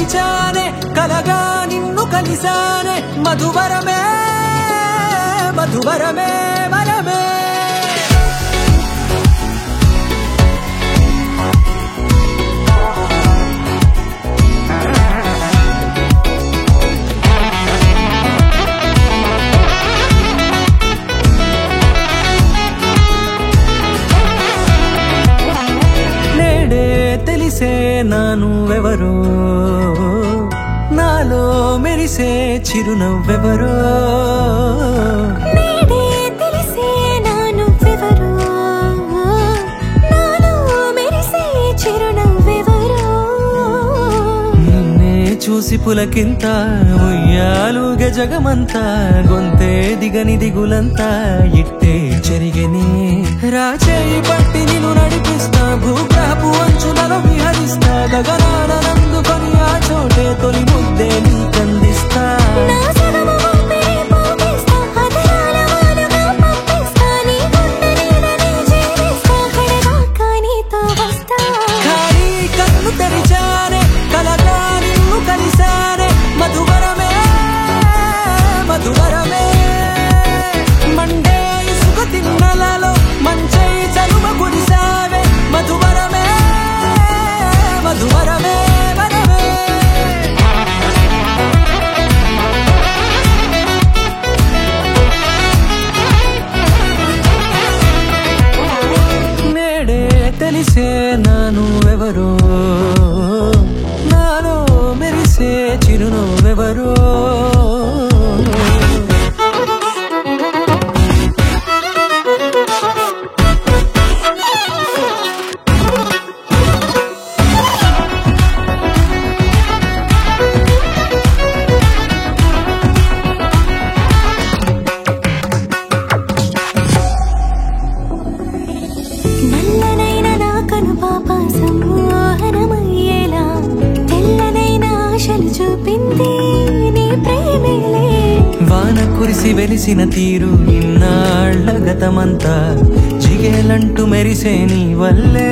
తెరిచానే కలగా నిన్ను కలిసానే మధువరమే మధువరమే వరమే తెలిసే నానువెవరో నాలో మెరిసే చిరునవ్వెవరో తెలిసే నానువెవరో నాలో మెరిసే చిరునవ్వెవరో నిన్నే చూసి పులకింత ఉయ్యాలుగ జగమంతా గొంతే దిగని దిగులంతా ఇట్టే చెరిగని రాచేయి పట్టి నిన్ను నడిపిస్తా భూగ్రహపు అంచులలో విహరిస్తా గగనానందుకొని ఆ చోటే తొలి ముద్దే నీకందిస్తా ఖాళీ కన్ను తెరిచానే కలగా నిన్ను కలిసానే మధువరమే మధువరమే మండే ఇసుక తిన్నలలో మంచై చలువ కురిసావే మధువరమే మధువరమే వరమే నేడే తెలిసే నానువెవరో నాలో మెరిసే చిరునవ్వెవరో నల్లనైన నా కనుపాప సమ్మోహనమయ్యేలా తెల్లనైన ఆశలు చూపింది నీ ప్రేమేలే వాన కురిసి వెలిసిన తీరు ఇన్నాళ్ల గతమంతా జిగేలంటూ మెరిసే నీ వల్లే